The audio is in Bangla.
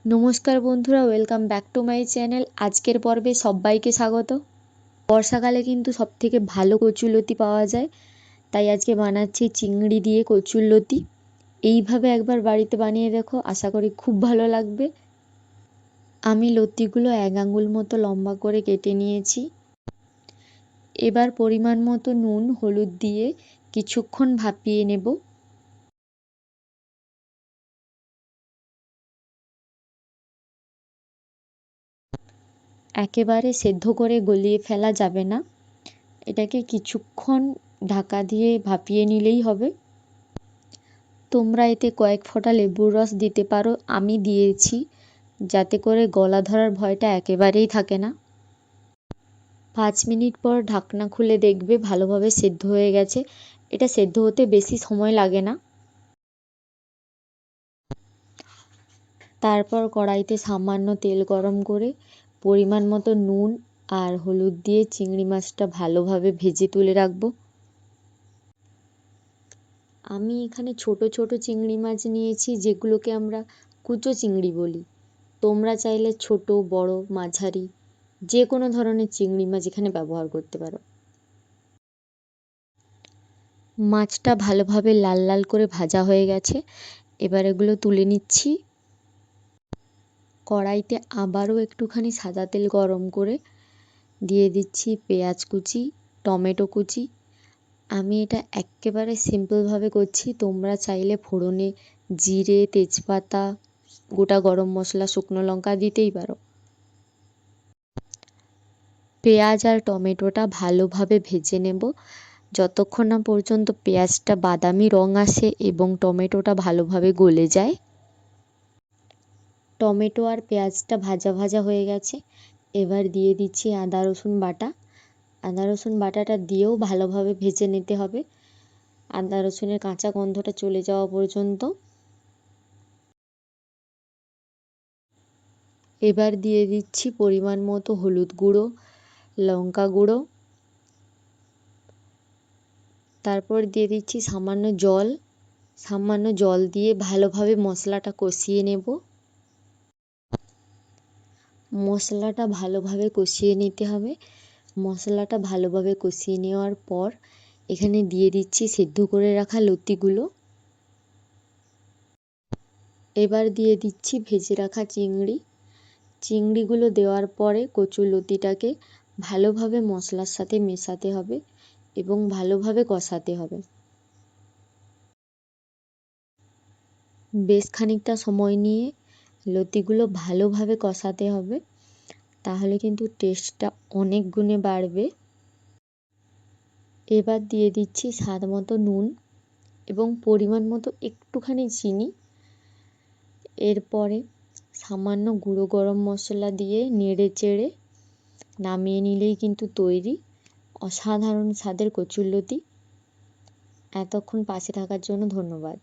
নমস্কার বন্ধুরা, welcome back to my channel. আজকের পর্বে সবাইকে স্বাগত। বর্ষাকালে কিন্তু সবথেকে ভালো কচুরলতি পাওয়া যায়, তাই আজকে বানাচ্ছি চিংড়ি দিয়ে কচুরলতি। এইভাবে একবার বাড়িতে বানিয়ে দেখো, আশা করি খুব ভালো লাগবে। আমি লতিগুলো 1 আঙ্গুল মতো লম্বা করে কেটে নিয়েছি। এবার পরিমাণ মতো নুন হলুদ দিয়ে কিছুক্ষণ ভাপিয়ে নেব। একেবারে সেদ্ধ করে গলিয়ে ফেলা যাবে না, এটাকে কিছুক্ষণ ঢাকা দিয়ে ভাপিয়ে নিলেই হবে। তোমরা এতে কয়েক ফোঁটা লেবুর রস দিতে পারো, আমি দিয়েছি, যাতে করে গলা ধরার ভয়টা একেবারেই থাকে না। 5 মিনিট পর ঢাকনা খুলে দেখবে ভালোভাবে সেদ্ধ হয়ে গেছে। এটা সেদ্ধ হতে বেশি সময় লাগে না। তারপর কড়াইতে সামান্য তেল গরম করে পরিমাণ মতো নুন আর হলুদ দিয়ে চিংড়ি মাছটা ভালোভাবে ভেজে তুলে রাখবো। আমি এখানে ছোট ছোট চিংড়ি মাছ নিয়েছি, যেগুলোকে আমরা কুচো চিংড়ি বলি। তোমরা চাইলে ছোট বড় মাঝারি যে কোনো ধরনের চিংড়ি মাছ এখানে ব্যবহার করতে পারো। মাছটা ভালোভাবে লাল লাল করে ভাজা হয়ে গেছে, এবার এগুলো তুলে নিচ্ছি। কড়াইতে আবারও একটুখানি সাদা তেল গরম করে দিয়ে দিচ্ছি পেঁয়াজ কুচি, টমেটো কুচি। আমি এটা একেবারে সিম্পলভাবে করছি, তোমরা চাইলে ফোড়নে জিরে তেজপাতা গোটা গরম মশলা শুকনো লঙ্কা দিতেই পারো। পেঁয়াজ আর টমেটোটা ভালোভাবে ভেজে নেব, যতক্ষণ না পর্যন্ত পেঁয়াজটা বাদামি রং আসে এবং টমেটোটা ভালোভাবে গলে যায়। টমেটো আর পেঁয়াজটা ভাজা ভাজা হয়ে গেছে, এবার দিয়ে দিচ্ছি আদা রসুন বাটা। আদা রসুন বাটাটা দিয়েও ভালোভাবে ভেজে নিতে হবে, আদা রসুনের কাঁচা গন্ধটা চলে যাওয়া পর্যন্ত। এবার দিয়ে দিচ্ছি পরিমাণ মতো হলুদ গুঁড়ো, লঙ্কা গুঁড়ো, তারপর দিয়ে দিচ্ছি সামান্য জল দিয়ে ভালোভাবে মশলাটা কষিয়ে নেব। মশলাটা ভালোভাবে কষিয়ে নিতে হবে। মশলাটা ভালোভাবে কষিয়ে নেওয়ার পর এখানে দিয়ে দিচ্ছি সেদ্ধ করে রাখা লতিগুলো। এবার দিয়ে দিচ্ছি ভেজে রাখা চিংড়িগুলো দেওয়ার পরে কচুরলতিটাকে ভালোভাবে মশলার সাথে মেশাতে হবে এবং ভালোভাবে কষাতে হবে। বেশ খানিকটা সময় নিয়ে লতিগুলো ভালোভাবে কষাতে হবে, তাহলে কিন্তু টেস্টটা অনেক গুণে বাড়বে। এবার দিয়ে দিচ্ছি স্বাদ মতো নুন এবং পরিমাণ মতো একটুখানি চিনি। এরপরে সামান্য গুঁড়ো গরম মশলা দিয়ে নেড়ে চেড়ে নামিয়ে নিলেই কিন্তু তৈরি অসাধারণ স্বাদের কচুরলতি। এতক্ষণ পাশে থাকার জন্য ধন্যবাদ।